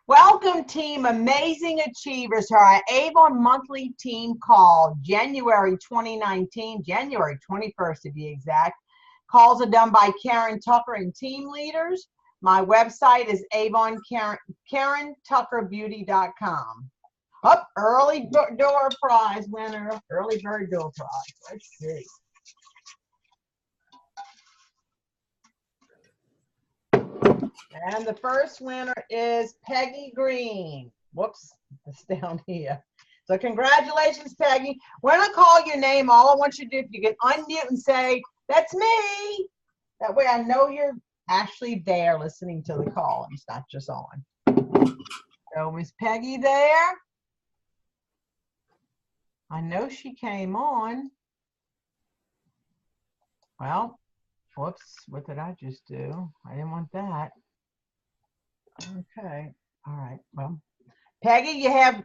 Welcome, team Amazing Achievers, to our Avon monthly team call, January 2019, January 21st to be exact. Calls are done by Karen Tucker and team leaders. My website is KarenTuckerBeauty.com. Up, early door prize winner, early bird door prize. Let's see. And the first winner is Peggy Green. Whoops, it's down here. So congratulations, Peggy. When I call your name, all I want you to do, if you can unmute and say, "That's me." That way I know you're actually there listening to the call and it's not just on. So is Peggy there? I know she came on. Well, whoops, what did I just do? I didn't want that. Okay, all right, well, Peggy, you have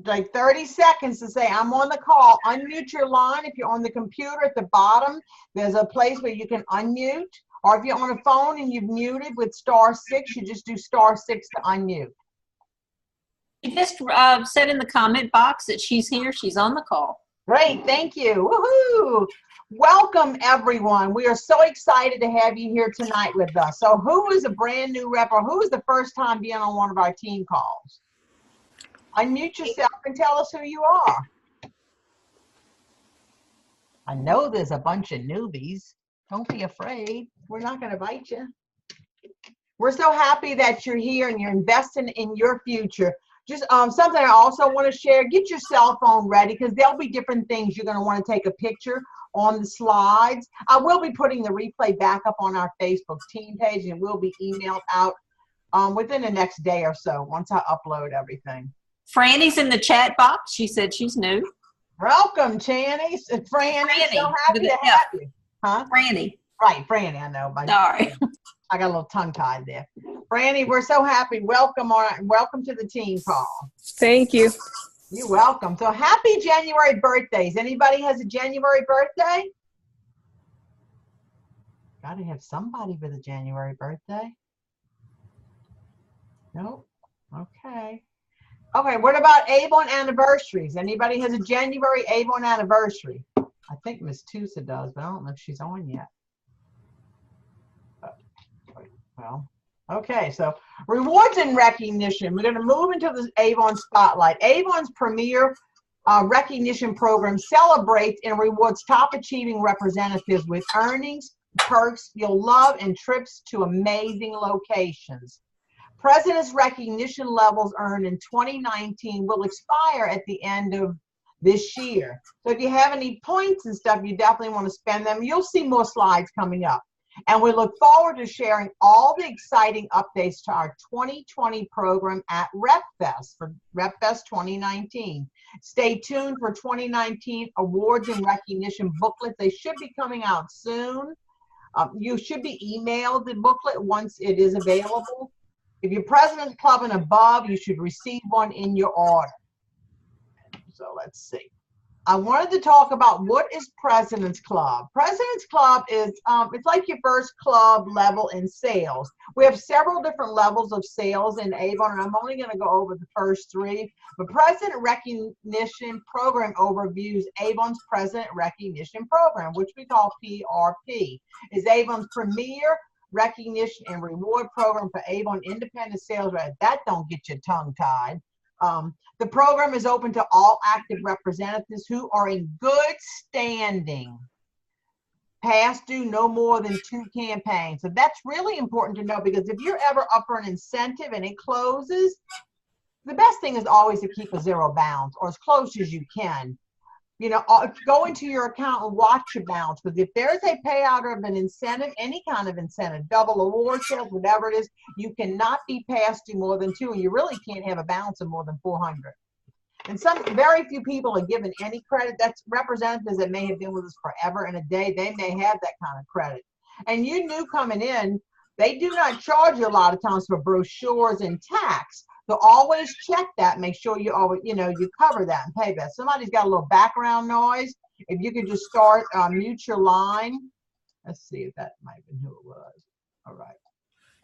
like 30 seconds to say, "I'm on the call." Unmute your line. If you're on the computer at the bottom, there's a place where you can unmute. Or if you're on a phone and you've muted with *6, you just do *6 to unmute. She just said in the comment box that she's here. She's on the call. Great, thank you. Woohoo! Welcome, everyone. We are so excited to have you here tonight with us. So who is a brand new rep, or who is the first time being on one of our team calls? Unmute yourself and tell us who you are. I know there's a bunch of newbies. Don't be afraid. We're not going to bite you. We're so happy that you're here and you're investing in your future. Just something I also want to share, get your cell phone ready, because there'll be different things you're going to want to take a picture on the slides. I will be putting the replay back up on our Facebook team page, and it will be emailed out within the next day or so once I upload everything. Franny's in the chat box. She said she's new. Welcome, Channy. Franny, so happy to have you. Huh? Franny. Right, Franny, I know. Sorry. I got a little tongue-tied there. Franny, we're so happy. Welcome to the team call. Thank you. You're welcome. So happy January birthdays. Anybody has a January birthday? Got to have somebody with a January birthday. Nope. Okay. Okay, what about Avon anniversaries? Anybody has a January Avon anniversary? I think Miss Tusa does, but I don't know if she's on yet. Well, okay, so rewards and recognition. We're going to move into the Avon Spotlight. Avon's premier recognition program celebrates and rewards top achieving representatives with earnings, perks you'll love, and trips to amazing locations. President's recognition levels earned in 2019 will expire at the end of this year. So if you have any points and stuff, you definitely want to spend them. You'll see more slides coming up. And we look forward to sharing all the exciting updates to our 2020 program at RepFest for RepFest 2019. Stay tuned for 2019 awards and recognition booklets. They should be coming out soon. You should be emailed the booklet once it is available. If you're President's Club and above, you should receive one in your order. So let's see. I wanted to talk about what is President's Club. President's Club is, it's like your first club level in sales. We have several different levels of sales in Avon, and I'm only going to go over the first three. The President Recognition Program overviews Avon's President Recognition Program, which we call PRP, is Avon's premier recognition and reward program for Avon independent sales reps. That don't get you tongue-tied. The program is open to all active representatives who are in good standing, past due no more than 2 campaigns. So that's really important to know, because if you're ever up for an incentive and it closes, the best thing is always to keep a zero balance, or as close as you can. You know, go into your account and watch your balance, because if there's a payout of an incentive, any kind of incentive, double award sales, whatever it is, you cannot be past due more than 2, and you really can't have a balance of more than 400. And very few people are given any credit. That's representatives that may have been with us forever and a day. They may have that kind of credit. And you knew coming in, they do not charge you a lot of times for brochures and tax. So always check that. Make sure you always, you cover that and pay that. Somebody's got a little background noise. If you could just start, mute your line. Let's see if that might have been who it was. All right.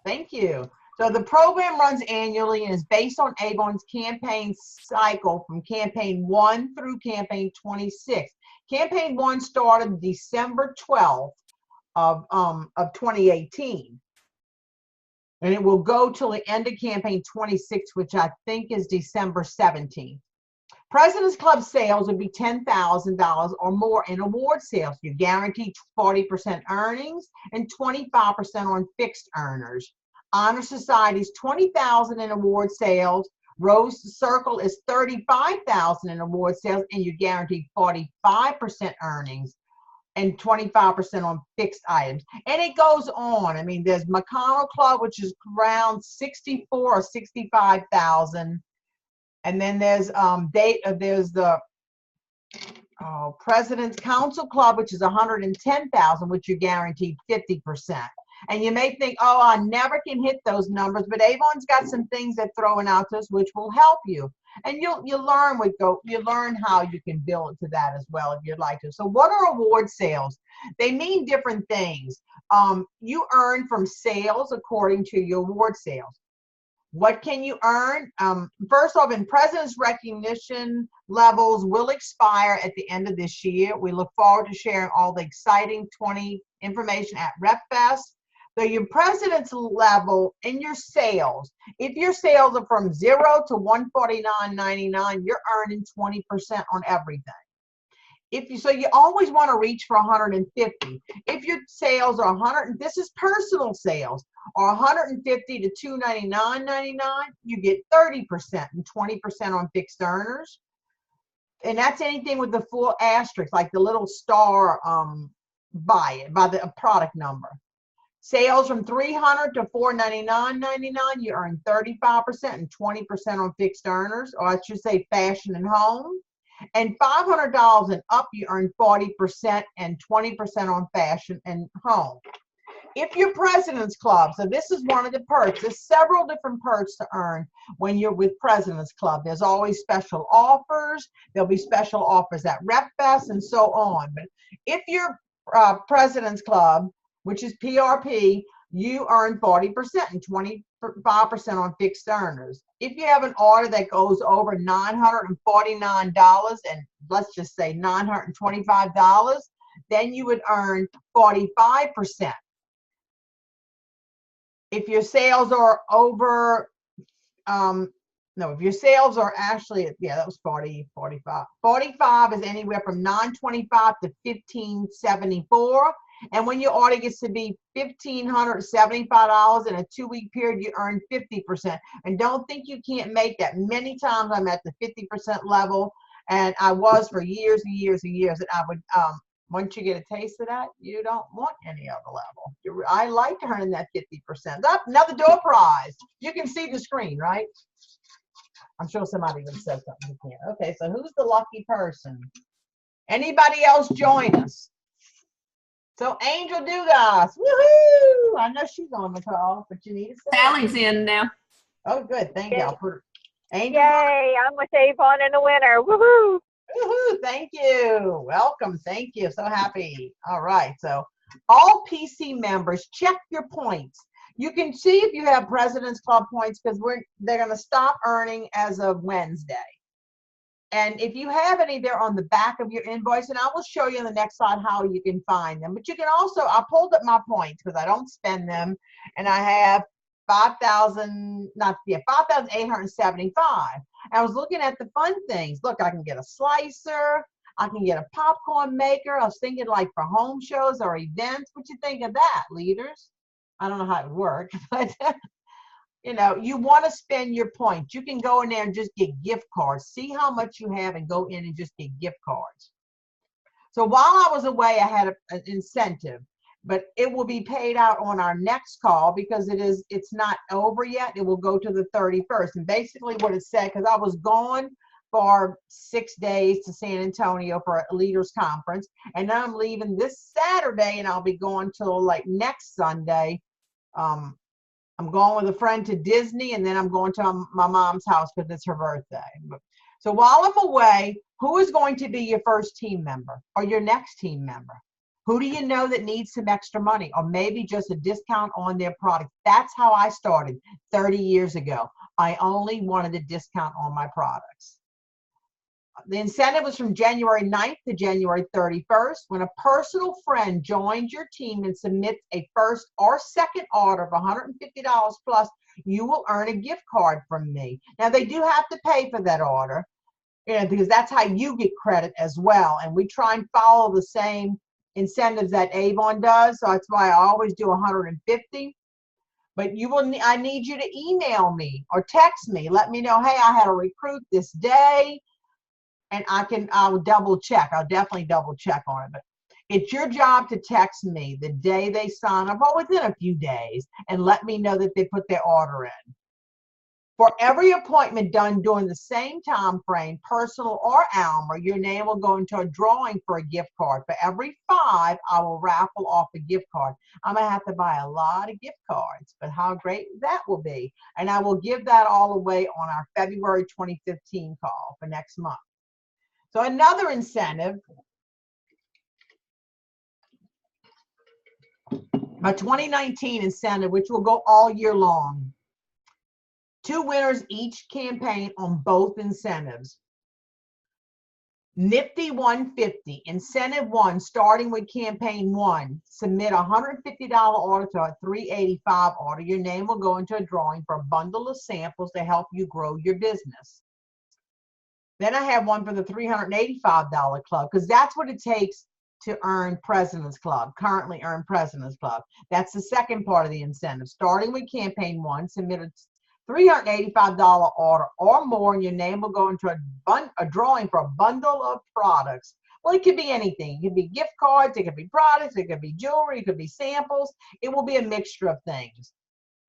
Thank you. So the program runs annually and is based on Avon's campaign cycle from campaign 1 through campaign 26. Campaign 1 started December 12th of 2018. And it will go till the end of campaign 26, which I think is December 17th. President's Club sales would be $10,000 or more in award sales. You guarantee 40% earnings and 25% on fixed earners. Honor Society's $20,000 in award sales. Rose Circle is $35,000 in award sales, and you guarantee 45% earnings and 25% on fixed items. And it goes on. I mean, there's McConnell Club, which is around 64 or 65,000. And then there's the President's Council Club, which is 110,000, which you guaranteed 50%. And you may think, oh, I never can hit those numbers, but Avon's got some things they're throwing out to us which will help you. And you learn how you can build to that as well if you'd like to. So what are award sales? They mean different things. You earn from sales according to your award sales. What can you earn? First off, in President's recognition levels will expire at the end of this year. We look forward to sharing all the exciting information at RepFest. So your President's level in your sales, if your sales are from 0 to $149.99, you're earning 20% on everything. So you always want to reach for 150. If your sales are 100, this is personal sales, or 150 to $299.99, you get 30% and 20% on fixed earners. And that's anything with the full asterisk, like the little star by the product number. Sales from $300 to $499.99, you earn 35% and 20% on fixed earners, or I should say fashion and home. And $500 and up, you earn 40% and 20% on fashion and home. If you're President's Club, so this is one of the perks. There's several different perks to earn when you're with President's Club. There's always special offers. There'll be special offers at RepFest and so on. But if you're President's Club, which is PRP, you earn 40% and 25% on fixed earners. If you have an order that goes over $949 and let's just say $925, then you would earn 45%. If your sales are over, if your sales are actually, yeah, that was 45. 45 is anywhere from $925 to $1,574. And when your order gets to be $1,575 in a 2-week period, you earn 50%. And don't think you can't make that. Many times I'm at the 50% level, and I was for years and years and years. And I would, once you get a taste of that, you don't want any other level. I like earning that 50%. Up, another door prize. You can see the screen, right? I'm sure somebody would have said something. You can't. Okay, so who's the lucky person? Anybody else join us? So Angel Dugas, woohoo! I know she's on the call, but you need to say Sally's in now. Oh, good. Thank you. I'll put her. Angel. Yay! I'm with Avon and the winner. Woohoo! Woohoo! Thank you. Welcome. Thank you. So happy. All right. So all PC members, check your points. You can see if you have President's Club points because they're going to stop earning as of Wednesday. And if you have any, they're on the back of your invoice, and I will show you on the next slide how you can find them. But you can also, I pulled up my points because I don't spend them, and I have 5,875. I was looking at the fun things. Look, I can get a slicer. I can get a popcorn maker. I was thinking like for home shows or events. What you think of that, leaders? I don't know how it works, but you know, you want to spend your points. You can go in there and just get gift cards. See how much you have and go in and just get gift cards. So while I was away, I had an incentive, but it will be paid out on our next call because it's not over yet. It will go to the 31st. And basically what it said, because I was gone for 6 days to San Antonio for a leaders conference, and then I'm leaving this Saturday and I'll be going till like next Sunday. I'm going with a friend to Disney, and then I'm going to my mom's house because it's her birthday. So while I'm away, who is going to be your first team member or your next team member? Who do you know that needs some extra money or maybe just a discount on their product? That's how I started 30 years ago. I only wanted a discount on my products. The incentive was from January 9th to January 31st. When a personal friend joins your team and submits a first or second order of $150 plus, you will earn a gift card from me. Now, they do have to pay for that order, because that's how you get credit as well. And we try and follow the same incentives that Avon does. So that's why I always do 150. But I need you to email me or text me. Let me know, hey, I had a recruit this day. And I'll double check. I'll definitely double check on it. But it's your job to text me the day they sign up or within a few days and let me know that they put their order in. For every appointment done during the same time frame, personal or Almer, your name will go into a drawing for a gift card. For every 5, I will raffle off a gift card. I'm going to have to buy a lot of gift cards, but how great that will be. And I will give that all away on our February 2015 call for next month. So another incentive, a 2019 incentive, which will go all year long. 2 winners each campaign on both incentives. Nifty 150, incentive 1, starting with campaign 1. Submit a $150 order to a $385 order. Your name will go into a drawing for a bundle of samples to help you grow your business. Then I have one for the $385 club, because that's what it takes to earn President's Club, currently earn President's Club. That's the second part of the incentive. Starting with campaign 1, submit a $385 order or more, and your name will go into a drawing for a bundle of products. Well, it could be anything. It could be gift cards, it could be products, it could be jewelry, it could be samples. It will be a mixture of things.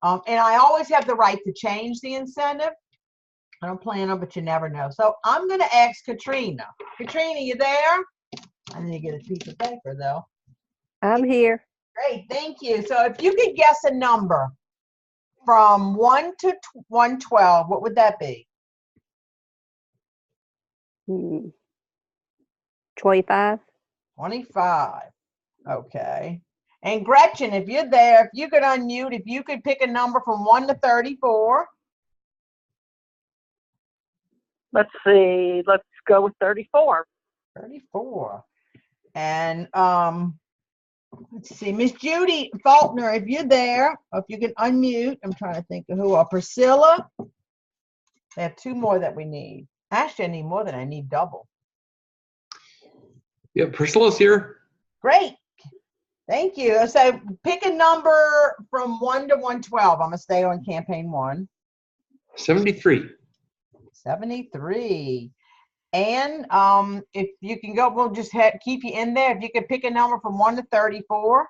And I always have the right to change the incentive. I don't plan on, but you never know. So I'm going to ask Katrina. Katrina, you there? I need to get a piece of paper, though. I'm here. Great, thank you. So if you could guess a number from 1 to 112, what would that be? 25. 25. Okay. And Gretchen, if you're there, if you could unmute, if you could pick a number from 1 to 34. Let's see. Let's go with 34. 34. And let's see, Miss Judy Faulkner, if you're there, if you can unmute. I'm trying to think of who are. Priscilla. They have 2 more that we need. Actually, I need more than I need double. Yeah, Priscilla's here. Great. Thank you. So pick a number from 1 to 112. I'm going to stay on campaign 1. 73. 73. And if you can go, we'll just keep you in there. If you could pick a number from 1 to 34.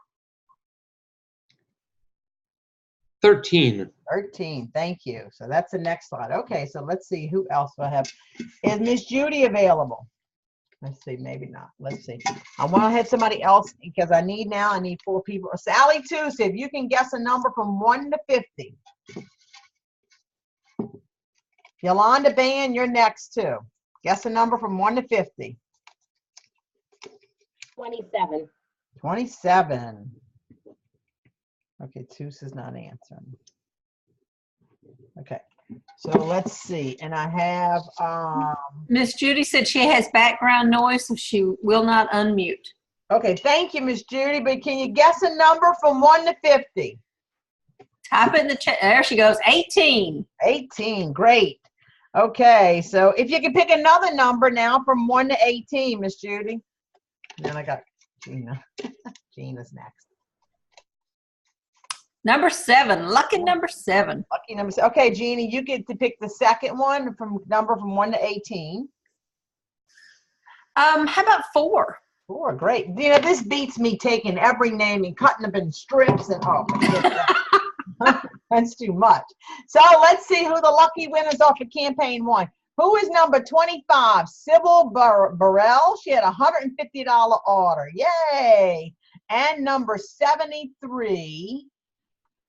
13. 13. Thank you. So that's the next slide. Okay, so let's see who else do I have. Is Miss Judy available? Let's see, maybe not. Let's see. I want to have somebody else because I need 4 people. Sally too. So if you can guess a number from 1 to 50. Yolanda Ban, you're next too. Guess a number from 1 to 50. 27. 27. Okay, Tus is not answering. Okay, so let's see. And I have Miss Judy said she has background noise, so she will not unmute. okay, thank you, Miss Judy. But can you guess a number from 1 to 50? Type it in the chat. There she goes. 18. 18. Great. Okay, so if you can pick another number now from 1 to 18, Miss Judy. And then I got Gina. Gina's next. Number 7. Lucky number 7. Lucky number 7. Okay, Jeannie, you get to pick the second one from 1 to 18. How about 4? 4, great. You know, this beats me taking every name and cutting them in strips and that's too much. So let's see who the lucky winners are for campaign 1. Who is number 25? Sybil Burrell. She had a $150 order. Yay. And number 73,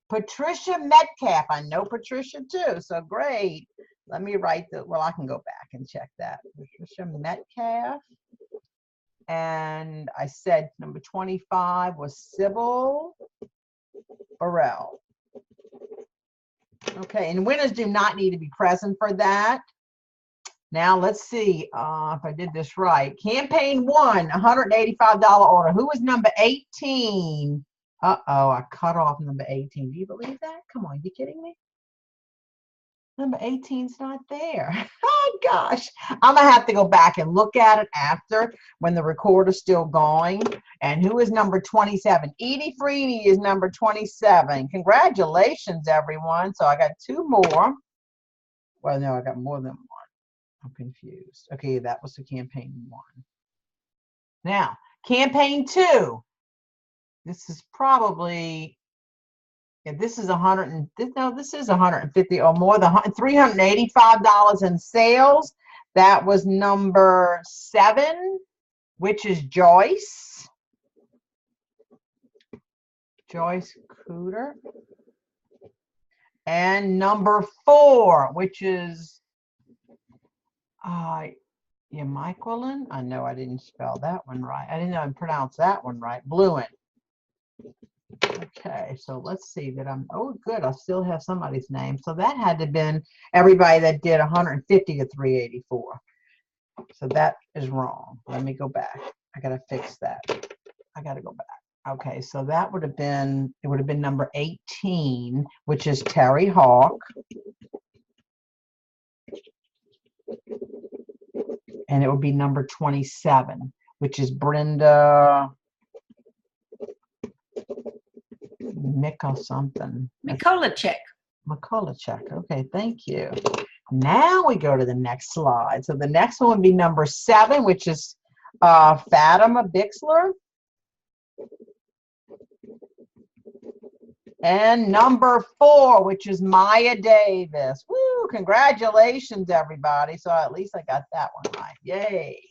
Patricia Metcalf. I know Patricia too, so great. Let me write well, I can go back and check that. Patricia Metcalf. And I said number 25 was Sybil Burrell. Okay, and winners do not need to be present for that. Now let's see if I did this right. Campaign 1, $185 order. Who was number 18? Uh-oh, I cut off number 18. Do you believe that? Come on, you kidding me? Number 18's not there. Oh gosh, I'm gonna have to go back and look at it after when the recorder's still going. And who is number 27? Edie Freeney is number 27. Congratulations, everyone. So I got 2 more. Well, no, I got more than 1. I'm confused. Okay, that was the campaign 1. Now, campaign 2. This is probably, yeah, this is 100 and no, this is 150 or more than $385 in sales. That was number 7, which is Joyce Cooter. And number 4, which is Michaelin. I know I didn't spell that one right. I didn't even pronounce that one right. Bluin. Okay, so let's see that I'm, oh good, I still have somebody's name. So that had to have been everybody that did 150 to 384. So that is wrong. Let me go back. I gotta fix that. I gotta go back. Okay, so that would have been, it would have been number 18, which is Terry Hawk. And it would be number 27, which is Brenda Mika something. Mikolacek. Mikolacek. Okay, thank you. Now we go to the next slide. So the next one would be number 7, which is Fatima Bixler. And number 4, which is Maya Davis. Woo! Congratulations, everybody. So at least I got that one right. Yay.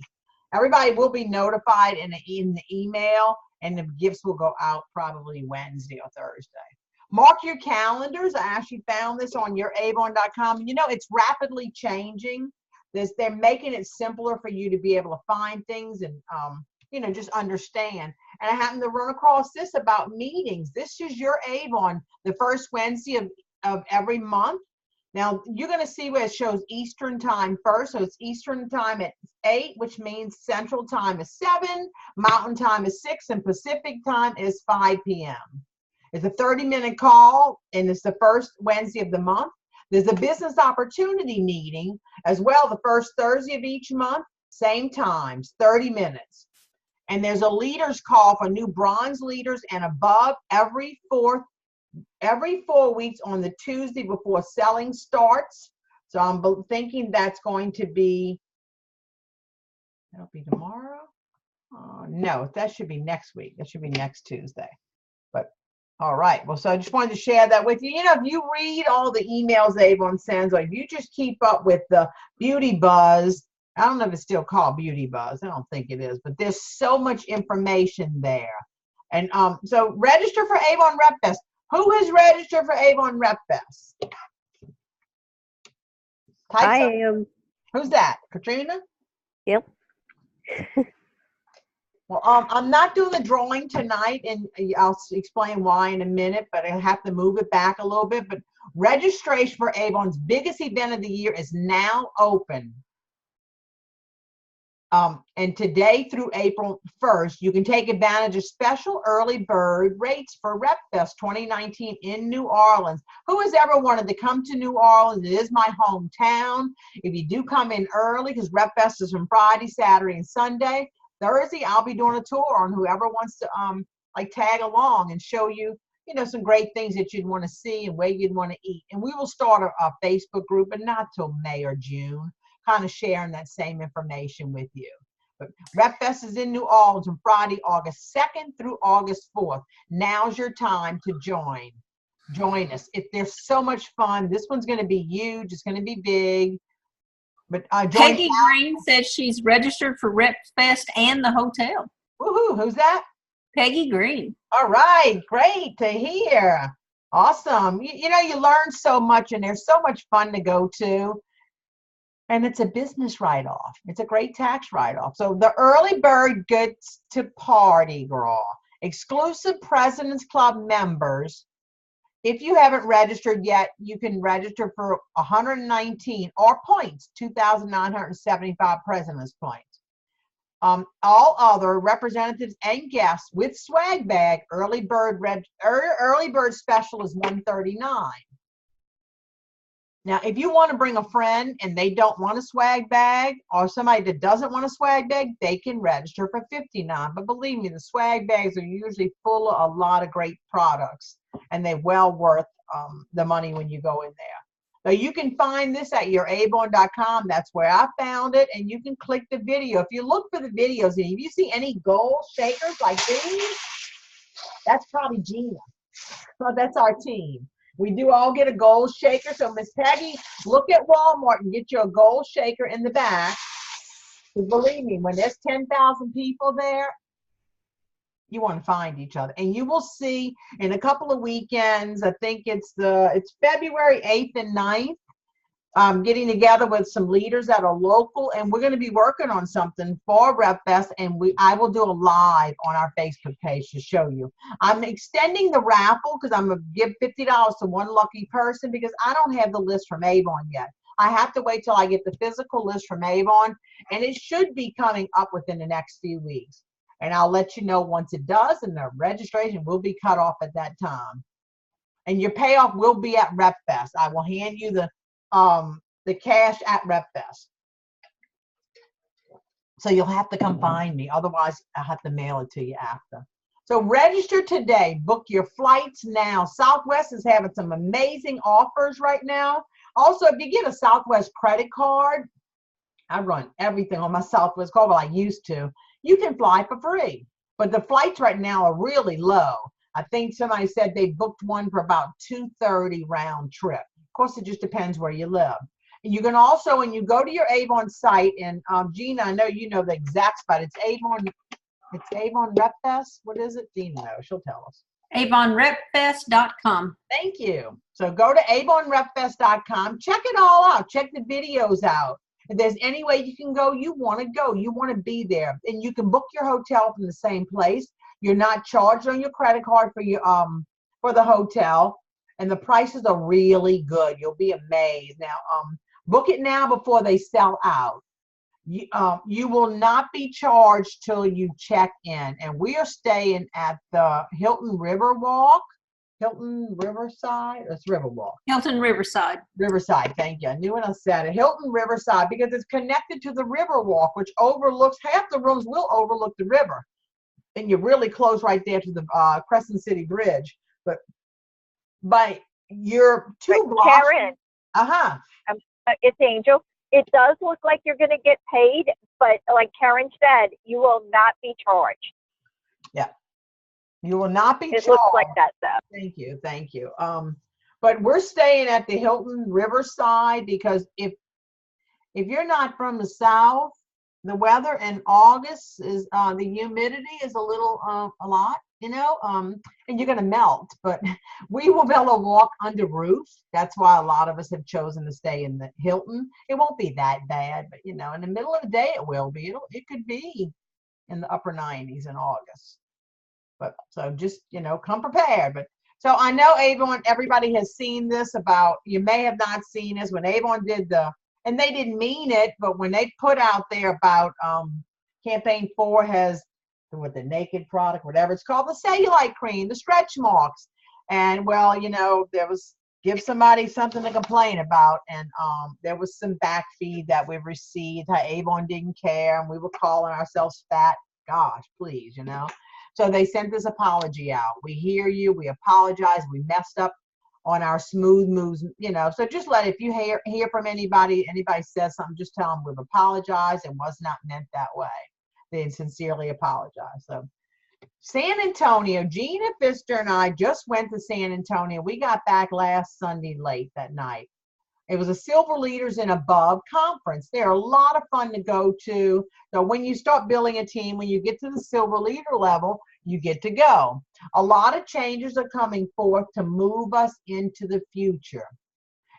Everybody will be notified in the email, and the gifts will go out probably Wednesday or Thursday. Mark your calendars. I actually found this on youravon.com. You know, it's rapidly changing. They're making it simpler for you to be able to find things and, you know, just understand. And I happened to run across this about meetings. This is your Avon, the first Wednesday of every month. Now, you're going to see where it shows Eastern time first. So it's Eastern time at 8, which means Central time is 7, Mountain time is 6, and Pacific time is 5 p.m. It's a 30-minute call, and it's the first Wednesday of the month. There's a business opportunity meeting as well, the first Thursday of each month, same times, 30 minutes. And there's a leaders call for new bronze leaders and above every 4 weeks on the Tuesday before selling starts. So I'm thinking that's going to be, that'll be tomorrow. No, that should be next week. That should be next Tuesday. But all right. Well, so I just wanted to share that with you. You know, if you read all the emails Avon sends, or if you just keep up with the Beauty Buzz, I don't know if it's still called Beauty Buzz. I don't think it is, but there's so much information there. And so register for Avon Rep Fest. Who has registered for Avon Rep Fest? I am. Who's that? Katrina? Yep. Well, I'm not doing the drawing tonight, and I'll explain why in a minute, but I have to move it back a little bit. But registration for Avon's biggest event of the year is now open. And today through April 1st, you can take advantage of special early bird rates for Rep Fest 2019 in New Orleans. Who has ever wanted to come to New Orleans? It is my hometown. If you do come in early, because Rep Fest is from Friday, Saturday, and Sunday. Thursday, I'll be doing a tour on whoever wants to like tag along and show you, you know, some great things that you'd want to see and where you'd want to eat. And we will start a Facebook group, but not till May or June, kind of sharing that same information with you. But Rep Fest is in New Orleans on Friday, August 2nd through August 4th. Now's your time to join. Join us. There's so much fun. This one's going to be huge. It's going to be big. But Peggy Green says she's registered for Rep Fest and the hotel. Woohoo! Who's that? Peggy Green. All right, great to hear. Awesome. You know, you learn so much, and there's so much fun to go to. And it's a business write-off. It's a great tax write-off. So the early bird gets to party, girl. Exclusive President's Club members, if you haven't registered yet, you can register for 119 or points, 2,975 President's points. All other representatives and guests with swag bag, early bird special is $139. Now, if you want to bring a friend and they don't want a swag bag, or somebody that doesn't want a swag bag, they can register for $59. But believe me, the swag bags are usually full of a lot of great products, and they're well worth the money when you go in there. So you can find this at youravon.com. That's where I found it, and you can click the video. If you look for the videos, and if you see any gold shakers like these, that's probably Gina. So that's our team. We do all get a gold shaker. So Miss Peggy, look at Walmart and get you a gold shaker in the back. Because believe me, when there's 10,000 people there, you want to find each other. And you will see in a couple of weekends, I think it's February 8th and 9th, getting together with some leaders that are local, and we're going to be working on something for Rep Fest, and I will do a live on our Facebook page to show you. I'm extending the raffle because I'm going to give $50 to one lucky person because I don't have the list from Avon yet. I have to wait till I get the physical list from Avon, and it should be coming up within the next few weeks. And I'll let you know once it does, and the registration will be cut off at that time. And your payoff will be at Rep Fest. I will hand you the cash at Rep Fest. So you'll have to come find me. Otherwise, I'll have to mail it to you after. So register today. Book your flights now. Southwest is having some amazing offers right now. Also, if you get a Southwest credit card, I run everything on my Southwest card. Well, I used to. You can fly for free. But the flights right now are really low. I think somebody said they booked one for about $230 round trip. Of course, it just depends where you live. And you can also, when you go to your Avon site, and Gina, I know you know the exact spot. It's Avon Rep Fest. What is it? Gina knows. She'll tell us. AvonRepFest.com. Thank you. So go to AvonRepFest.com. Check it all out. Check the videos out. If there's any way you can go, you want to go. You want to be there. And you can book your hotel from the same place. You're not charged on your credit card for your for the hotel. And the prices are really good. You'll be amazed. Now, book it now before they sell out. You will not be charged till you check in. And we are staying at the Hilton Riverwalk. Hilton Riverside? It's Riverwalk. Hilton Riverside. Riverside, thank you. I knew when I said it. Hilton Riverside, because it's connected to the Riverwalk, which overlooks, half the rooms will overlook the river. And you're really close right there to the Crescent City Bridge. But you're two blocks. Karen. It's Angel. It does look like you're going to get paid, but like Karen said, you will not be charged. Yeah. You will not be charged. It looks like that, though. Thank you. Thank you. But we're staying at the Hilton Riverside because if you're not from the South, the weather in August is the humidity is a little a lot, and you're gonna melt. But we will be able to walk under roofs. That's why a lot of us have chosen to stay in the Hilton. It won't be that bad, but in the middle of the day it will be. It could be in the upper 90s in August. But so just come prepared. But so I know Avon, everybody has seen this about. You may have not seen this when Avon did and they didn't mean it, but when they put out there about campaign 4 has with the naked product, whatever it's called, the cellulite cream, the stretch marks, and there was give somebody something to complain about, and there was some back feed that we received. How Avon didn't care, and we were calling ourselves fat. Gosh, please, So they sent this apology out. We hear you. We apologize. We messed up on our smooth moves, So just if you hear from anybody says something, just tell them we've apologized and was not meant that way. They sincerely apologize. So San Antonio, Gina Pfister and I just went to San Antonio. We got back last Sunday late that night. It was a Silver Leaders and Above conference. They're a lot of fun to go to. So when you start building a team, when you get to the Silver Leader level, you get to go. A lot of changes are coming forth to move us into the future.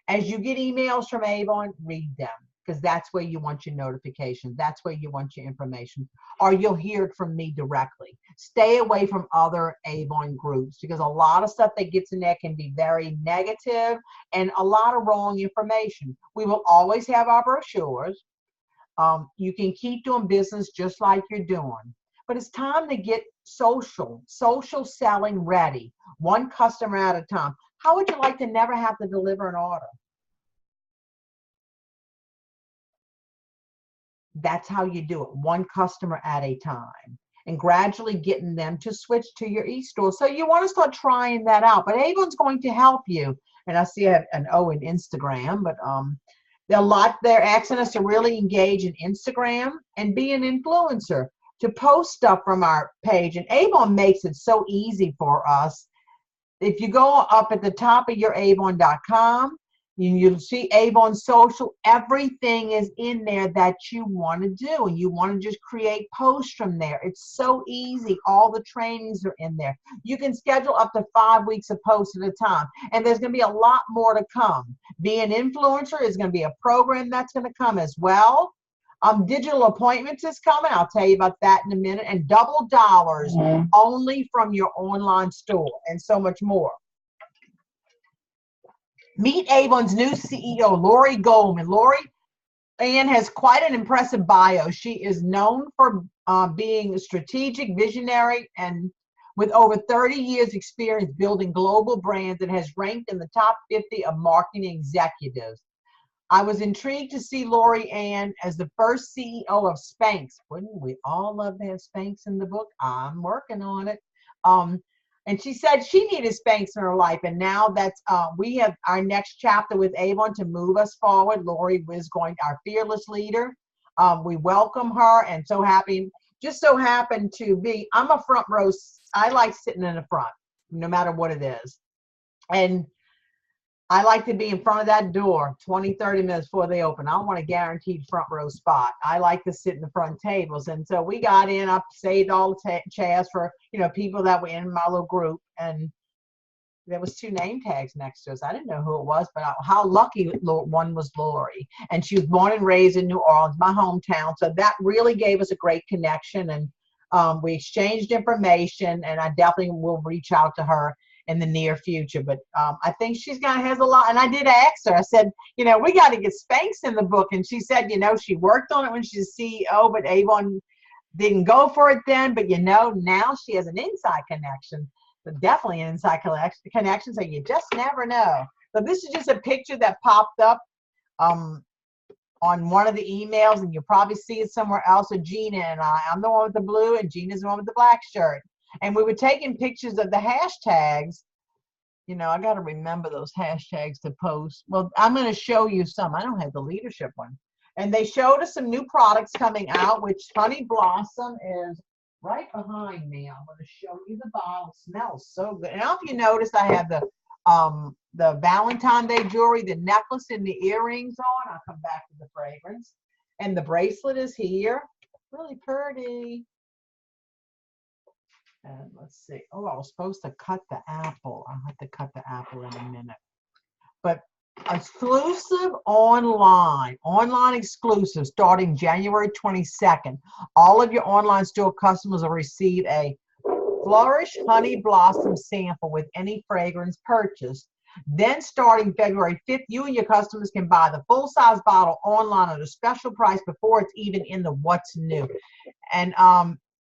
As you get emails from Avon, read them. because that's where you want your notifications. That's where you want your information, or you'll hear it from me directly. Stay away from other Avon groups because a lot of stuff that gets in there can be very negative and a lot of wrong information. We will always have our brochures. You can keep doing business just like you're doing, but it's time to get social selling ready, one customer at a time. How would you like to never have to deliver an order? That's how you do it, one customer at a time, and gradually getting them to switch to your e-store. So you want to start trying that out, but Avon's going to help you. And I see an O in Instagram, but they're asking us to really engage in Instagram and be an influencer, to post stuff from our page. And Avon makes it so easy for us. If you go up at the top of your avon.com, you'll see Avon Social. Everything is in there that you want to do, and you want to just create posts from there. It's so easy. All the trainings are in there. You can schedule up to 5 weeks of posts at a time, and there's going to be a lot more to come. Be an influencer is going to be a program that's going to come as well. Digital appointments is coming. I'll tell you about that in a minute. And double dollars only from your online store, and so much more. Meet Avon's new CEO, Lori Goldman. Lori Ann has quite an impressive bio. She is known for being a strategic visionary and with over 30 years experience building global brands that has ranked in the top 50 of marketing executives. I was intrigued to see Lori Ann as the first CEO of Spanx. Wouldn't we all love to have Spanx in the book? I'm working on it. And she said she needed Spanx in her life, and now that's we have our next chapter with Avon to move us forward. Lori is our fearless leader. We welcome her, and so happy. Just so happened to be. I'm a front row. I like sitting in the front, no matter what it is, and I like to be in front of that door 20, 30 minutes before they open. I want a guaranteed front row spot. I like to sit in the front tables. And so we got in, I saved all the chairs for, people that were in my little group. And there was 2 name tags next to us. I didn't know who it was, but how lucky one was Lori. And she was born and raised in New Orleans, my hometown. So that really gave us a great connection. And we exchanged information, and I definitely will reach out to her in the near future. But I think has a lot. And I did ask her, I said, we got to get Spanx in the book. And she said, she worked on it when she was CEO, but Avon didn't go for it then. But now she has an inside connection, but definitely an inside connection. So you just never know. So this is just a picture that popped up on one of the emails, and you'll probably see it somewhere else with Gina and I. I'm the one with the blue, and Gina's the one with the black shirt. And we were taking pictures of the hashtags. I got to remember those hashtags to post. Well, I'm going to show you some. I don't have the leadership one. And they showed us some new products coming out, which Honey Blossom is right behind me. I'm going to show you the bottle. It smells so good. Now, if you notice, I have the Valentine's Day jewelry, the necklace and the earrings on. I'll come back to the fragrance. And the bracelet is here. Really pretty. And let's see. Oh, I was supposed to cut the apple. I'll have to cut the apple in a minute. But exclusive online exclusive starting January 22nd. All of your online store customers will receive a Flourish Honey Blossom sample with any fragrance purchase. Then starting February 5th, you and your customers can buy the full-size bottle online at a special price before it's even in the What's New. And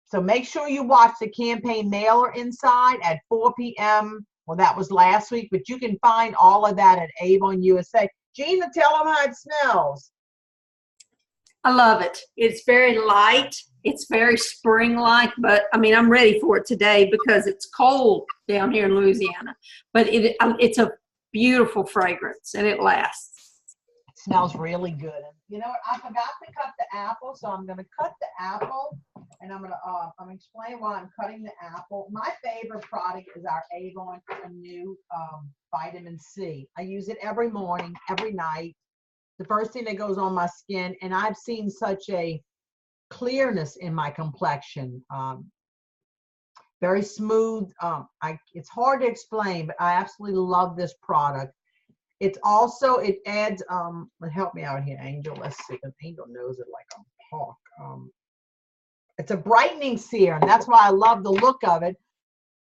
so make sure you watch the campaign mailer inside at 4 p.m. Well, that was last week, but you can find all of that at Avon USA. Gina, tell them how it smells. I love it. It's very light. It's very spring-like, but I'm ready for it today because it's cold down here in Louisiana. But it's a beautiful fragrance, and it lasts. It smells really good. And you know what? I forgot to cut the apple, so I'm going to cut the apple, and I'm going to explain why I'm cutting the apple. My favorite product is our Avon new vitamin C. I use it every morning, every night. The first thing that goes on my skin, and I've seen such a clearness in my complexion. Very smooth. It's hard to explain, but I absolutely love this product. It's also, it adds, help me out here, Angel. Let's see, because Angel knows it like a hawk. It's a brightening serum. That's why I love the look of it.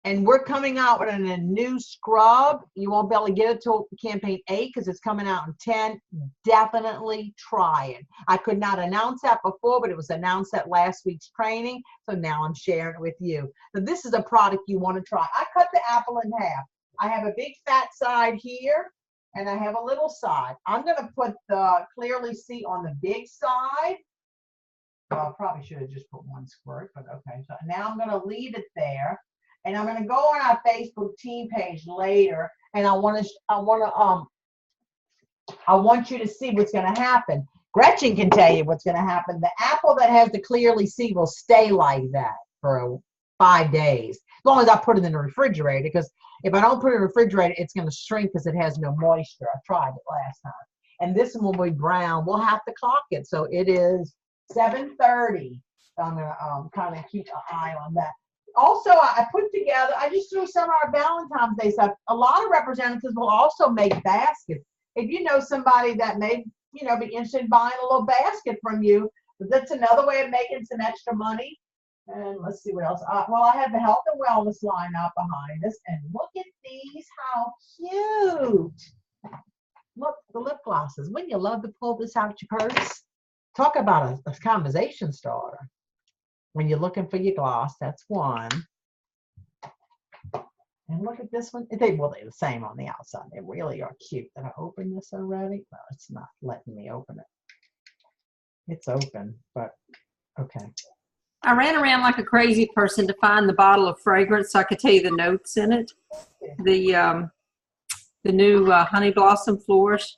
And we're coming out with a new scrub. You won't be able to get it till campaign 8 because it's coming out in 10. Definitely try it. I could not announce that before, but it was announced at last week's training. So now I'm sharing it with you. So this is a product you want to try. I cut the apple in half. I have a big fat side here, and I have a little side. I'm going to put the Clearly See on the big side. Well, I probably should have just put one squirt, but okay. So now I'm going to leave it there. And I'm going to go on our Facebook team page later, and I want you to see what's going to happen. Gretchen can tell you what's going to happen. The apple that has the Clearly See will stay like that for 5 days, as long as I put it in the refrigerator. Because if I don't put it in the refrigerator, it's going to shrink because it has no moisture. I tried it last time, and this one will be brown. We'll have to clock it. So it is 7:30. So I'm going to kind of keep an eye on that. Also, I put together, I just threw some of our Valentine's Day stuff. A lot of representatives will also make baskets. If you know somebody that may, be interested in buying a little basket from you, but that's another way of making some extra money. And let's see what else. Well, I have the health and wellness line out behind us. And look at these, how cute. Look, the lip glosses. Wouldn't you love to pull this out your purse? Talk about a conversation starter. When you're looking for your gloss, that's one. And look at this one. They're the same on the outside. They really are cute. Did I open this already? No, it's not letting me open it. It's open, but okay. I ran around like a crazy person to find the bottle of fragrance so I could tell you the notes in it. The new honey blossom flourish.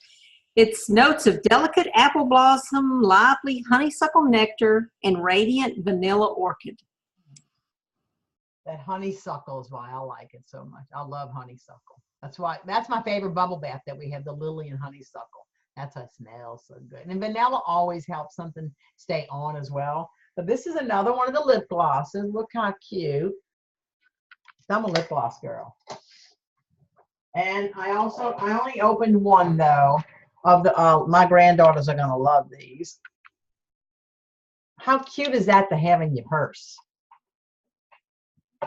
It's notes of delicate apple blossom, lively honeysuckle nectar, and radiant vanilla orchid. That honeysuckle is why I like it so much. I love honeysuckle. That's my favorite bubble bath that we have, the lily and honeysuckle. That's what smells so good. And vanilla always helps something stay on as well. But this is another one of the lip glosses. Look how cute. I'm a lip gloss girl. And I only opened one though. Of the my granddaughters are gonna love these. How cute is that to have in your purse?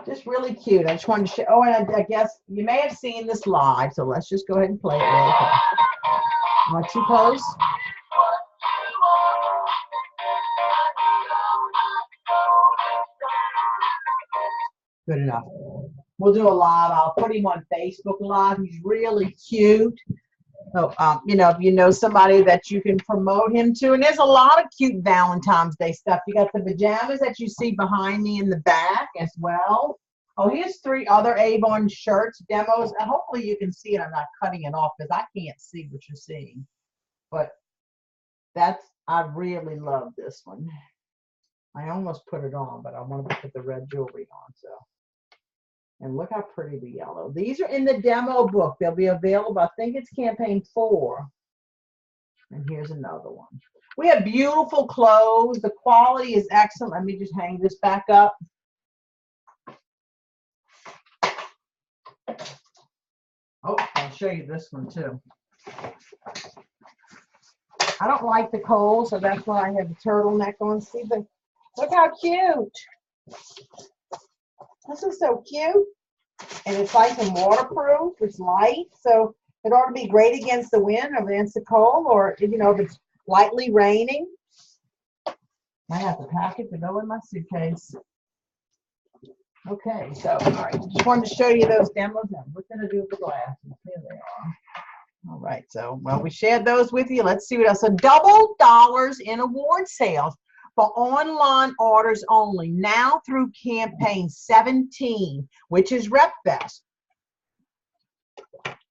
Just really cute. I just wanted to show. Oh, and I guess you may have seen this live, so let's just go ahead and play it really quick. Am I too close? Good enough. We'll do a live. I'll put him on Facebook Live. He's really cute. So, if you know somebody that you can promote him to, and there's a lot of cute Valentine's Day stuff. You got the pajamas that you see behind me in the back as well. Oh, here's 3 other Avon shirts, demos. And hopefully you can see it. I'm not cutting it off because I can't see what you're seeing. But I really love this one. I almost put it on, but I wanted to put the red jewelry on, so. And look how pretty the yellow. These are in the demo book. They'll be available. I think it's campaign 4. And here's another one. We have beautiful clothes. The quality is excellent. Let me just hang this back up. Oh, I'll show you this one too. I don't like the cold, so that's why I have the turtleneck on. See, but look how cute. This is so cute. And it's nice and waterproof. It's light, so it ought to be great against the wind or against the cold, or if it's lightly raining. I have to pack it to go in my suitcase. Okay, so all right, just wanted to show you those demos. Now, what did I do with the glasses? Here they are. All right, so we shared those with you. Let's see what else. So double dollars in award sales for online orders only now through campaign 17, which is RepFest.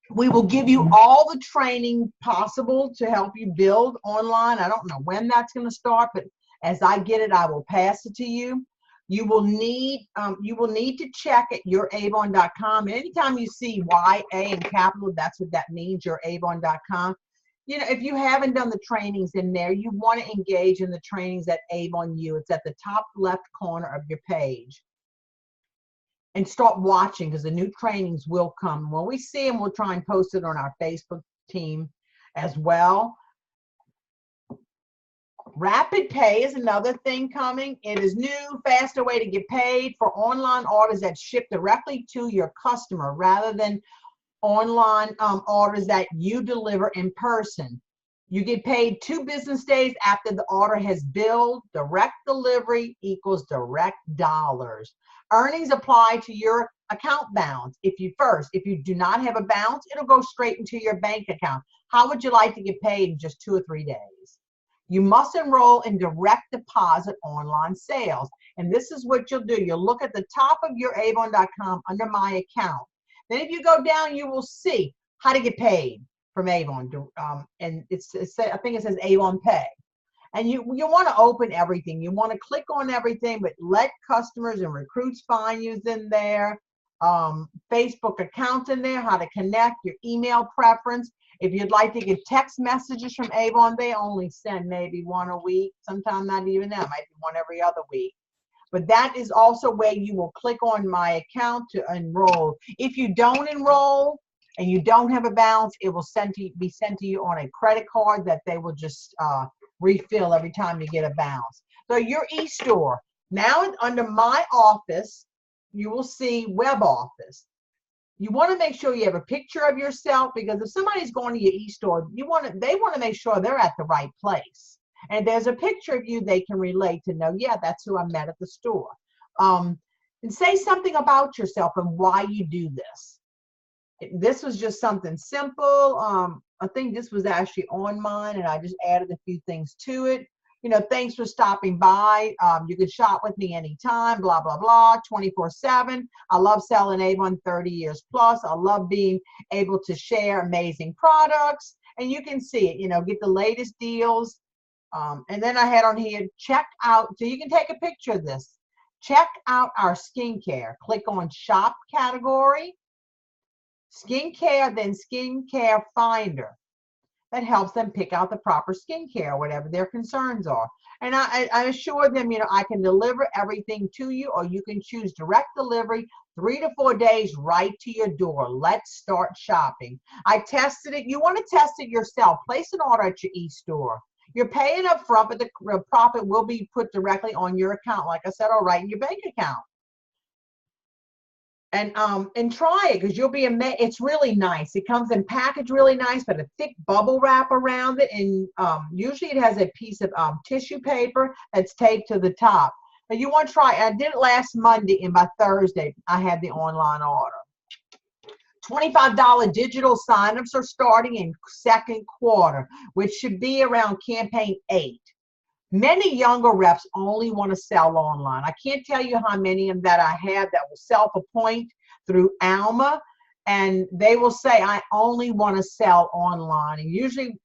We will give you all the training possible to help you build online. I don't know when that's going to start, but as I get it, I will pass it to you. You will need to check at youravon.com. Anytime you see YA in capital, that's what that means, youravon.com. If you haven't done the trainings in there, you want to engage in the trainings at Avon U. It's at the top left corner of your page. And start watching because the new trainings will come. When we see them, we'll try and post it on our Facebook team as well. Rapid Pay is another thing coming. It is new, faster way to get paid for online orders that ship directly to your customer rather than online orders that you deliver in person. You get paid 2 business days after the order has billed. Direct delivery equals direct dollars. Earnings apply to your account balance. If you do not have a balance, it'll go straight into your bank account. How would you like to get paid in just 2 or 3 days? You must enroll in direct deposit online sales. And this is what you'll do. You'll look at the top of your Avon.com under My Account. Then if you go down, you will see how to get paid from Avon. And I think it says Avon Pay. And you want to open everything. You want to click on everything, but let customers and recruits find you in there. Facebook account in there, how to connect, your email preference. If you'd like to get text messages from Avon, they only send maybe 1 a week. Sometimes not even that. Might be 1 every other week. But that is also where you will click on My Account to enroll. If you don't enroll and you don't have a balance, it will be sent to you on a credit card that they will just refill every time you get a balance. So your e-store, now under My Office, you will see Web Office. You want to make sure you have a picture of yourself, because if somebody's going to your e-store, they want to make sure they're at the right place. And there's a picture of you they can relate to know, yeah, that's who I met at the store. And say something about yourself and why you do this. This was just something simple. I think this was actually on mine, and I just added a few things to it. You know, thanks for stopping by. You can shop with me anytime, blah, blah, blah, 24/7. I love selling Avon 30 years plus. I love being able to share amazing products. And you can see it, you know, get the latest deals. And then I had on here, check out, so you can take a picture of this. Check out our skincare. Click on shop category, skincare, then skincare finder. That helps them pick out the proper skincare, whatever their concerns are. And I assure them, you know, I can deliver everything to you, or you can choose direct delivery, 3 to 4 days right to your door. Let's start shopping. I tested it. You want to test it yourself. Place an order at your e-store. You're paying up front, but the profit will be put directly on your account, like I said, or right in your bank account. And try it, because you'll be amazed. It's really nice. It comes in packaged really nice, but a thick bubble wrap around it, and usually it has a piece of tissue paper that's taped to the top. But you want to try it. I did it last Monday, and by Thursday I had the online order. $25 digital signups are starting in second quarter, which should be around campaign 8. Many younger reps only want to sell online. I can't tell you how many of them that I have that will self-appoint through Alma, and they will say, I only want to sell online. And usually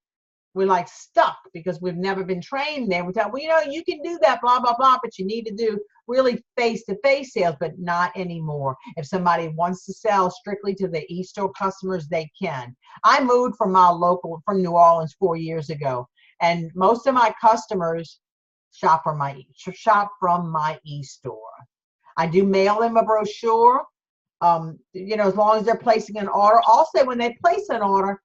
we're like stuck because we've never been trained there. We tell, well, you know, you can do that, blah, blah, blah, but you need to do really face-to-face sales, but not anymore. If somebody wants to sell strictly to the e-store customers, they can. I moved from New Orleans 4 years ago. And most of my customers shop from my e-store. I do mail them a brochure, you know, as long as they're placing an order. Also, when they place an order,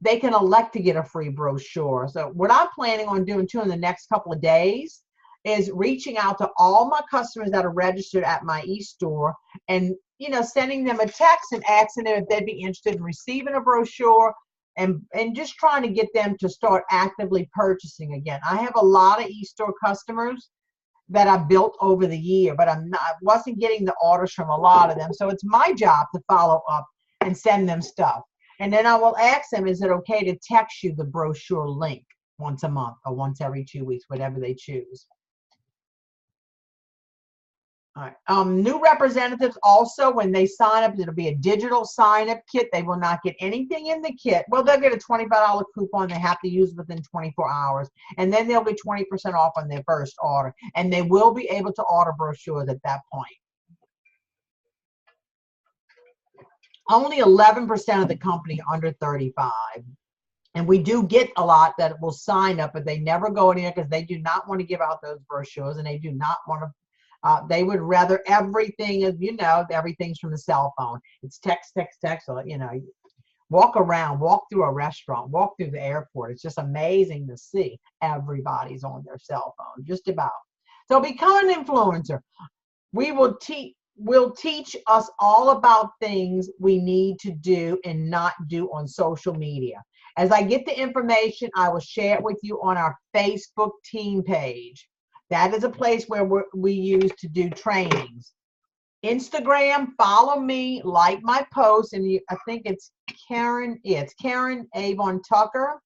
they can elect to get a free brochure. So what I'm planning on doing too in the next couple of days is reaching out to all my customers that are registered at my e-store, and, you know, sending them a text and asking them if they'd be interested in receiving a brochure. And just trying to get them to start actively purchasing again. I have a lot of e-store customers that I built over the year, but I wasn't getting the orders from a lot of them. So it's my job to follow up and send them stuff. And then I will ask them, is it okay to text you the brochure link once a month or once every 2 weeks, whatever they choose. All right. New representatives also, when they sign up, it'll be a digital sign-up kit. They will not get anything in the kit. Well, they'll get a $25 coupon they have to use within 24 hours. And then they'll be 20% off on their first order. And they will be able to order brochures at that point. Only 11% of the company are under 35. And we do get a lot that will sign up, but they never go anywhere because they do not want to give out those brochures, and they do not want to. They would rather everything is, you know, everything's from the cell phone. It's text, text, text. So, you know, Walk around, walk through a restaurant, walk through the airport. It's just amazing to see everybody's on their cell phone, just about. So become an influencer. Will teach us all about things we need to do and not do on social media. As I get the information, I will share it with you on our Facebook team page. That is a place where we use to do trainings. Instagram, follow me, like my posts, and I think it's Karen. Yeah, it's Karen Avon Tucker.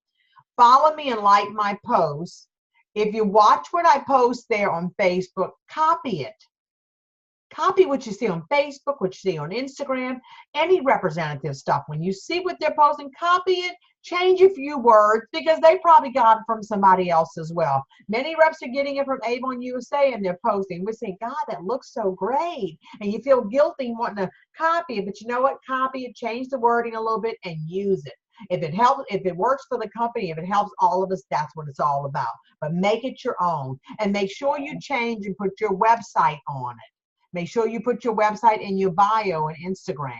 Follow me and like my posts. If you watch what I post there on Facebook, copy it. Copy what you see on Facebook, what you see on Instagram, any representative stuff. When you see what they're posting, copy it, change a few words, because they probably got it from somebody else as well. Many reps are getting it from Avon USA and they're posting. We say, God, that looks so great. And you feel guilty wanting to copy it, but you know what? Copy it, change the wording a little bit and use it. If it helps, if it works for the company, if it helps all of us, that's what it's all about. But make it your own, and make sure you change and put your website on it. Make sure you put your website in your bio and Instagram.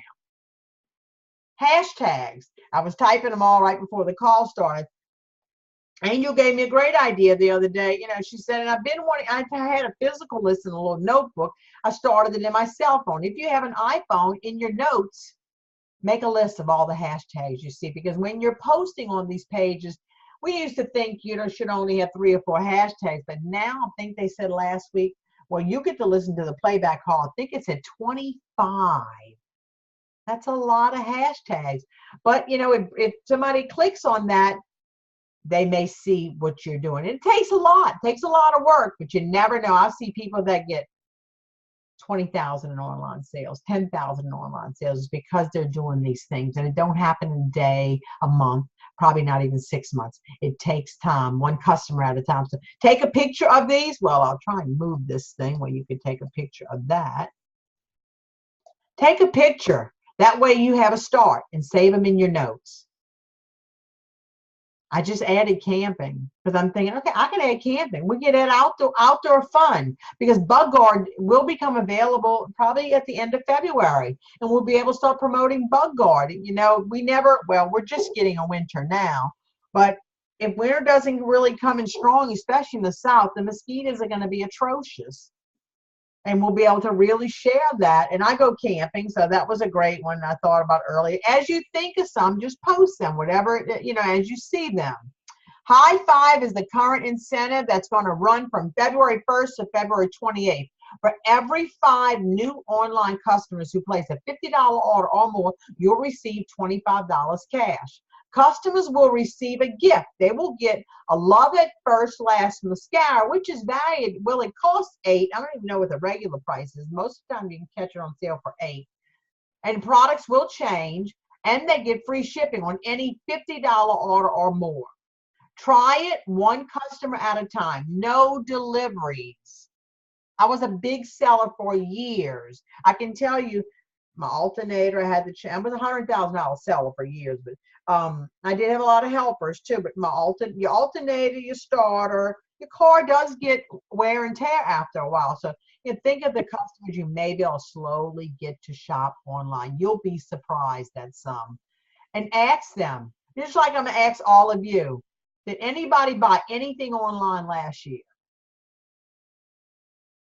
Hashtags. I was typing them all right before the call started. Angel gave me a great idea the other day. You know, she said, and I've been wanting, I had a physical list in a little notebook. I started it in my cell phone. If you have an iPhone, in your notes, make a list of all the hashtags you see, because when you're posting on these pages, we used to think, you know, should only have 3 or 4 hashtags, but now I think they said last week, well, you get to listen to the playback call. I think it said 25. That's a lot of hashtags. But, you know, if somebody clicks on that, they may see what you're doing. It takes a lot. It takes a lot of work, but you never know. I see people that get 20,000 in online sales, 10,000 in online sales because they're doing these things. And it don't happen in a day, a month, probably not even 6 months. It takes time, one customer at a time. So take a picture of these. Well, I'll try and move this thing where you could take a picture of that. Take a picture. That way you have a start and save them in your notes. I just added camping because I'm thinking, okay, I can add camping. We get at outdoor fun, because Bug Guard will become available probably at the end of February, and we'll be able to start promoting Bug Guard. You know, we're just getting a winter now, but if winter doesn't really come in strong, especially in the South, the mosquitoes are going to be atrocious. And we'll be able to really share that. And I go camping, so that was a great one I thought about earlier. As you think of some, just post them, whatever, you know, as you see them. High Five is the current incentive that's going to run from February 1st to February 28th. For every 5 new online customers who place a $50 order or more, you'll receive $25 cash. Customers will receive a gift. They will get a Love at First Lash mascara, which is valued. Well, it costs $8. I don't even know what the regular price is. Most of the time you can catch it on sale for $8. And products will change, and they get free shipping on any $50 order or more. Try it one customer at a time. No deliveries. I was a big seller for years. I can tell you, my alternator, I was a $100,000 seller for years, but I did have a lot of helpers too. But your alternator, your starter, your car does get wear and tear after a while. So you think of the customers you may be able to slowly get to shop online. You'll be surprised at some. And ask them, just like I'm gonna ask all of you, did anybody buy anything online last year?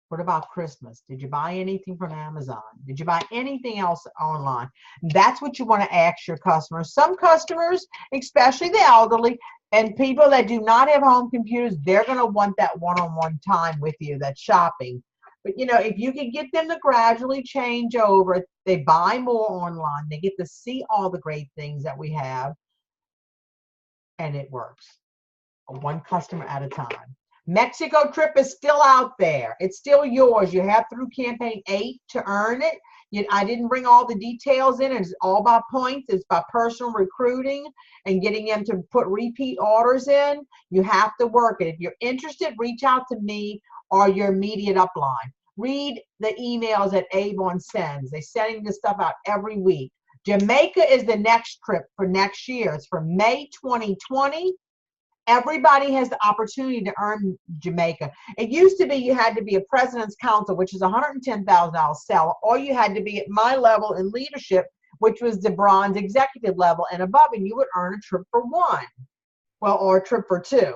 What about Christmas? Did you buy anything from Amazon? Did you buy anything else online? That's what you want to ask your customers. Some customers, especially the elderly and people that do not have home computers, they're going to want that one-on-one time with you, that shopping. But, you know, if you can get them to gradually change over, they buy more online, they get to see all the great things that we have, and it works. One customer at a time. Mexico trip is still out there. It's still yours. You have through campaign 8 to earn it. I didn't bring all the details in. It's all by points. It's by personal recruiting and getting them to put repeat orders in. You have to work it. If you're interested, reach out to me or your immediate upline. Read the emails that Avon sends. They're sending this stuff out every week. Jamaica is the next trip for next year. It's for May 2020. Everybody has the opportunity to earn Jamaica. It used to be you had to be a president's council, which is $110,000 seller, or you had to be at my level in leadership, which was the bronze executive level and above, and you would earn a trip for one. Well, or a trip for two.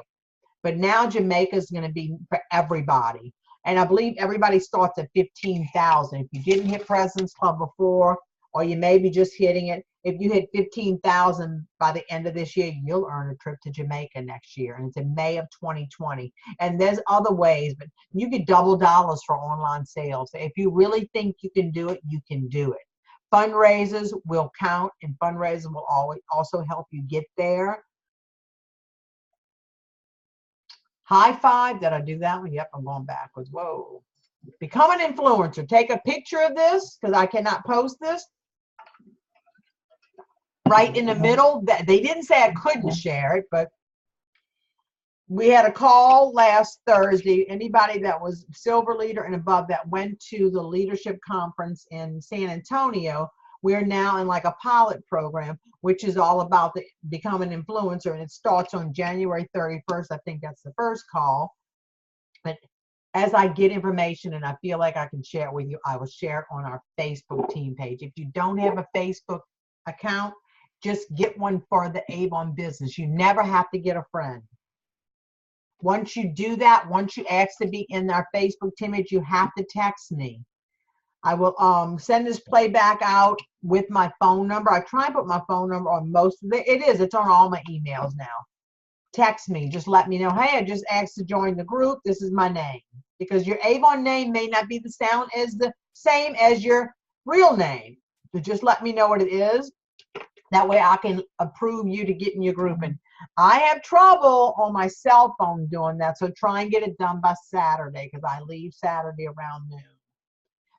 But now Jamaica is going to be for everybody. And I believe everybody starts at 15,000. If you didn't hit President's Club before, or you may be just hitting it, if you hit 15,000 by the end of this year, you'll earn a trip to Jamaica next year. And it's in May of 2020. And there's other ways, but you get double dollars for online sales. If you really think you can do it, you can do it. Fundraisers will count, and fundraisers will always also help you get there. High five. Did I do that one? Yep, I'm going backwards. Whoa. Become an influencer. Take a picture of this because I cannot post this. Right in the middle. They didn't say I couldn't share it, but we had a call last Thursday. Anybody that was silver leader and above that went to the leadership conference in San Antonio. We're now in like a pilot program, which is all about the become an influencer, and it starts on January 31st. I think that's the first call. But as I get information and I feel like I can share it with you, I will share it on our Facebook team page. If you don't have a Facebook account, just get one for the Avon business. You never have to get a friend. Once you do that, once you ask to be in our Facebook team page, you have to text me. I will send this playback out with my phone number. I try and put my phone number on most of it. It's on all my emails now. Text me, just let me know, hey, I just asked to join the group. This is my name. Because your Avon name may not be the same as your real name. So just let me know what it is. That way I can approve you to get in your group. And I have trouble on my cell phone doing that. So try and get it done by Saturday because I leave Saturday around noon.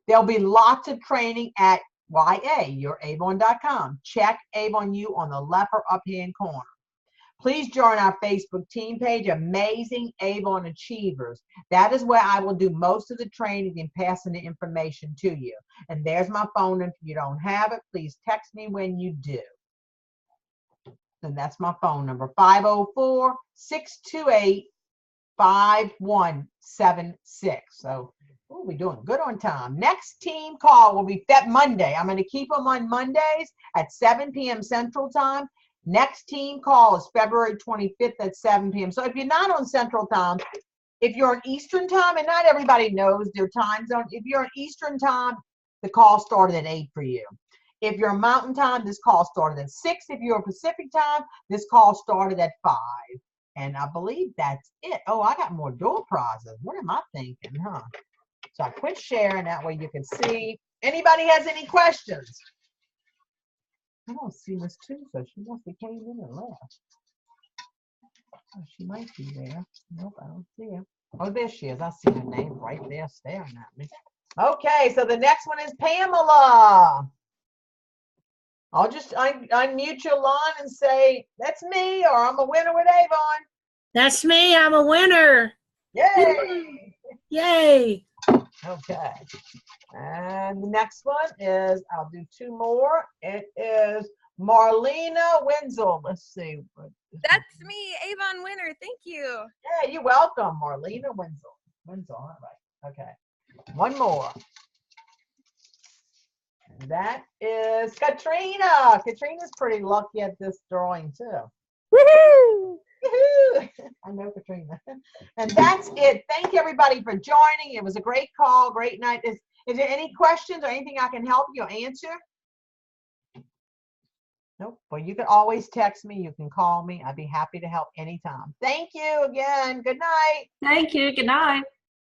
There'll be lots of training at yaouravon.com. Check Avon U on the left or up-hand corner. Please join our Facebook team page, Amazing Avon Achievers. That is where I will do most of the training and passing the information to you. And there's my phone number. If you don't have it, please text me when you do. And that's my phone number, 504-628-5176. So we're doing good on time. Next team call will be Monday. I'm going to keep them on Mondays at 7 p.m. Central Time. Next team call is February 25th at 7 p.m. So if you're not on Central Time, if you're on Eastern Time, and not everybody knows their time zone, if you're on Eastern Time, the call started at 8 for you. If you're Mountain Time, this call started at 6. If you're Pacific Time, this call started at 5. And I believe that's it. Oh, I got more door prizes. What am I thinking, huh? So I quit sharing. That way you can see. Anybody has any questions? I don't see Miss Tusa. She must have came in and left. Oh, she might be there. Nope, I don't see her. Oh, there she is. I see her name right there staring at me. Okay, so the next one is Pamela. I'll just unmute your line and say, that's me, or I'm a winner with Avon. That's me. I'm a winner. Yay! Yay. Okay. And the next one is, I'll do two more. It is Marlena Wenzel. Let's see. That's me, Avon winner. Thank you. Yeah, you're welcome, Marlena Wenzel. All right. Okay. One more. And that is Katrina. Katrina's pretty lucky at this drawing too. Woohoo! Woohoo! I know Katrina. And that's it. Thank you everybody for joining. It was a great call, great night. Is there any questions or anything I can help you answer? Nope. Well, you can always text me. You can call me. I'd be happy to help anytime. Thank you again. Good night. Thank you. Good night.